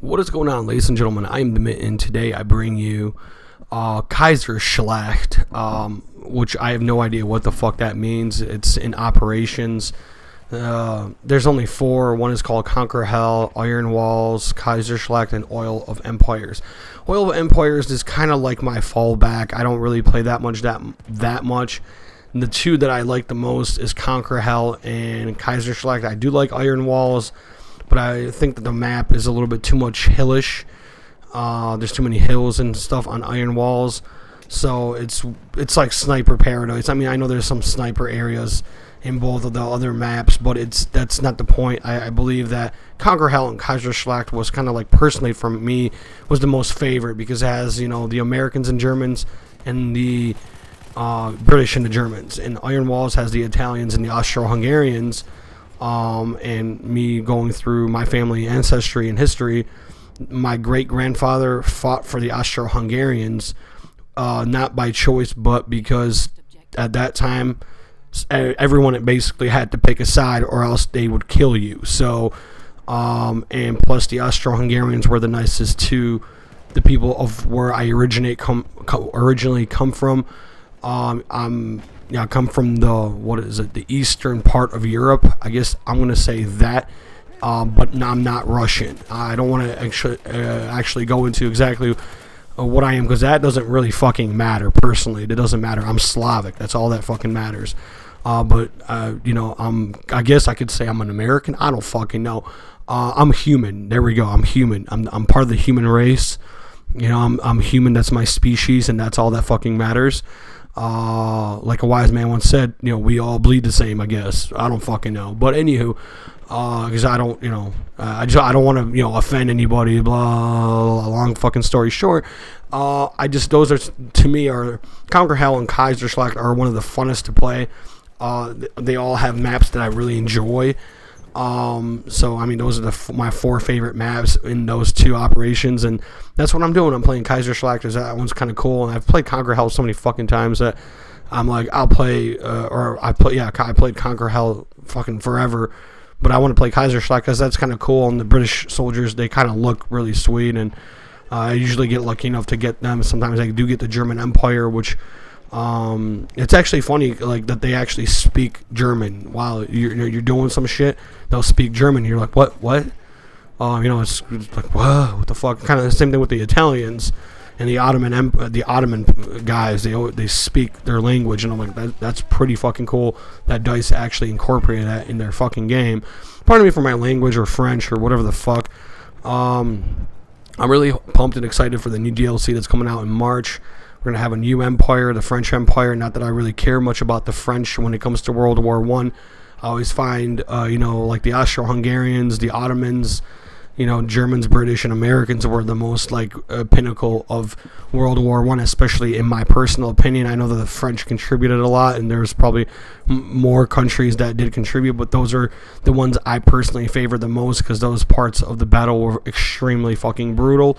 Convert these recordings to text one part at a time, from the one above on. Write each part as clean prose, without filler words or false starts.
What is going on, ladies and gentlemen? I am the Mitt, and today I bring you Kaiserschlacht, which I have no idea what the fuck that means. It's in operations. There's only four. One is called Conquer Hell, Iron Walls, Kaiserschlacht, and Oil of Empires. Oil of Empires is kind of like my fallback. I don't really play that much. And the two that I like the most is Conquer Hell and Kaiserschlacht. I do like Iron Walls, but I think that the map is a little bit too much hillish. There's too many hills and stuff on Iron Walls, so it's like Sniper Paradise. I mean, I know there's some sniper areas in both of the other maps, but that's not the point. I believe that Conquer Hell and Kaiserschlacht was kind of like, personally for me, was the most favorite because it has, you know, the Americans and Germans and the British and the Germans, and Iron Walls has the Italians and the Austro-Hungarians. And me going through my family ancestry and history, my great-grandfather fought for the Austro-Hungarians, not by choice, but because at that time everyone basically had to pick a side or else they would kill you. So and plus the Austro-Hungarians were the nicest to the people of where I originally come from. I come from the eastern part of Europe. I guess I'm going to say that, but no, I'm not Russian. I don't want to actually go into exactly what I am, because that doesn't really fucking matter. Personally, it doesn't matter. I'm Slavic. That's all that fucking matters. But you know, I guess I could say I'm an American. I don't fucking know. I'm human. There we go. I'm human. I'm part of the human race. You know, I'm human. That's my species, and that's all that fucking matters. Like a wise man once said, you know, we all bleed the same, I guess. I don't fucking know. But anywho, because I don't, you know, I don't want to, you know, offend anybody, blah, long fucking story short. Those are, to me, are Conquer Hell and Kaiserschlacht are one of the funnest to play. They all have maps that I really enjoy. So, I mean, those are my four favorite maps in those two operations, and that's what I'm doing. I'm playing Kaiserschlacht, because that one's kind of cool, and I've played Conquer Hell so many fucking times that I'm like, I played Conquer Hell fucking forever, but I want to play Kaiserschlacht because that's kind of cool, and the British soldiers, they kind of look really sweet, and I usually get lucky enough to get them. Sometimes I do get the German Empire, which... it's actually funny, like, that they actually speak German while you're doing some shit. They'll speak German. You're like, what? You know, it's like, whoa, what the fuck? Kind of the same thing with the Italians and the Ottoman guys. They speak their language, and I'm like, that's pretty fucking cool that DICE actually incorporated that in their fucking game. Pardon me for my language, or French, or whatever the fuck. I'm really pumped and excited for the new DLC that's coming out in March. We're going to have a new empire, the French Empire. Not that I really care much about the French when it comes to World War I. I always find, you know, like the Austro-Hungarians, the Ottomans, you know, Germans, British, and Americans were the most, like, pinnacle of World War I, especially in my personal opinion. I know that the French contributed a lot, and there's probably more countries that did contribute, but those are the ones I personally favor the most, because those parts of the battle were extremely fucking brutal.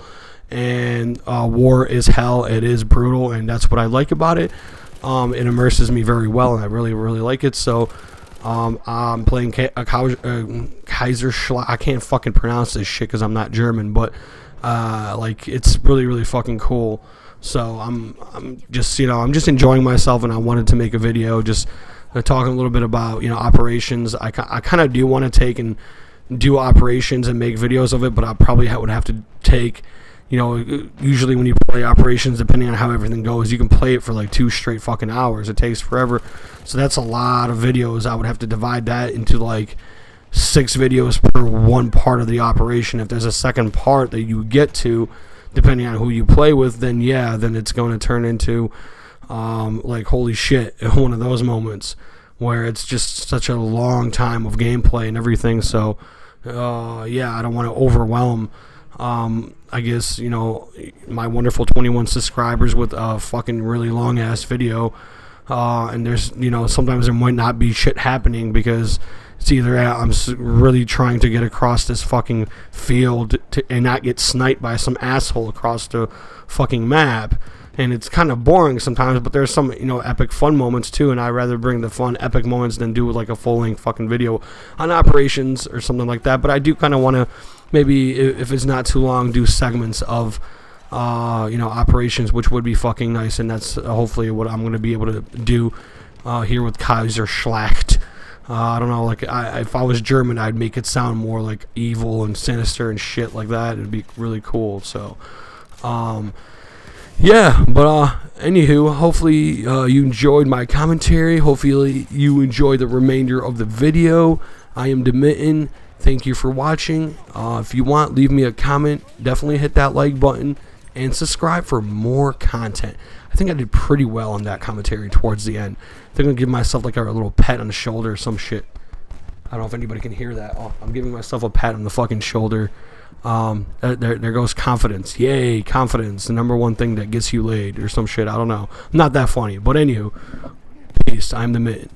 And war is hell. It is brutal, and that's what I like about it. It immerses me very well, and I really, really like it. So I'm playing Kaiserschlacht. I can't fucking pronounce this shit because I'm not German, but like, it's really, really fucking cool. So I'm just, you know, I'm just enjoying myself, and I wanted to make a video just talking a little bit about, you know, operations. I kind of do want to take and do operations and make videos of it, but I probably would have to take... You know, usually when you play operations, depending on how everything goes, you can play it for like 2 straight fucking hours. It takes forever. So that's a lot of videos. I would have to divide that into like 6 videos per one part of the operation. If there's a second part that you get to, depending on who you play with, then yeah, then it's going to turn into like, holy shit, one of those moments where it's just such a long time of gameplay and everything. So yeah, I don't want to overwhelm I guess, you know, my wonderful 21 subscribers with a fucking really long ass video, and there's, you know, sometimes there might not be shit happening because it's either I'm really trying to get across this fucking field and not get sniped by some asshole across the fucking map, and it's kind of boring sometimes, but there's some, you know, epic fun moments too, and I'd rather bring the fun epic moments than do like a full-length fucking video on operations or something like that. But I do kind of want to maybe if it's not too long, do segments of operations, which would be fucking nice, and that's hopefully what I'm going to be able to do here with Kaiserschlacht. I don't know, like if I was German, I'd make it sound more like evil and sinister and shit like that. It'd be really cool. So, yeah, but anywho, hopefully you enjoyed my commentary. Hopefully you enjoy the remainder of the video. I am Demitten. Thank you for watching. If you want, leave me a comment. Definitely hit that like button and subscribe for more content. I think I did pretty well on that commentary towards the end. I think I'm gonna give myself like a little pat on the shoulder or some shit. I don't know if anybody can hear that. Oh, I'm giving myself a pat on the fucking shoulder. There goes confidence. Yay, confidence, the number one thing that gets you laid or some shit. I don't know. I'm not that funny, but anywho, peace. I'm the Mitten.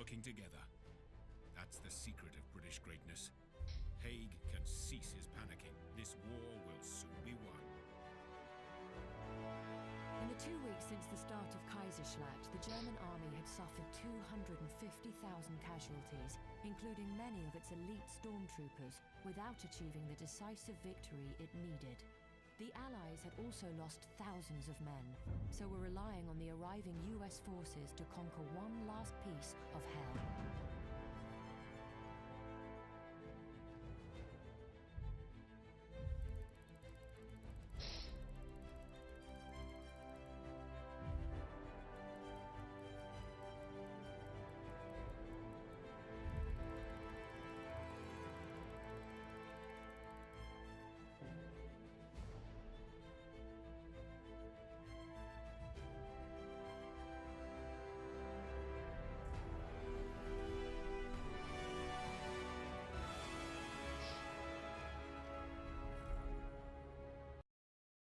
working together. That's the secret of British greatness. Haig can cease his panicking. This war will soon be won. In the 2 weeks since the start of Kaiserschlacht, the German army had suffered 250,000 casualties, including many of its elite stormtroopers, without achieving the decisive victory it needed. The Allies had also lost thousands of men, so were relying on the arriving US forces to conquer one last piece of hell.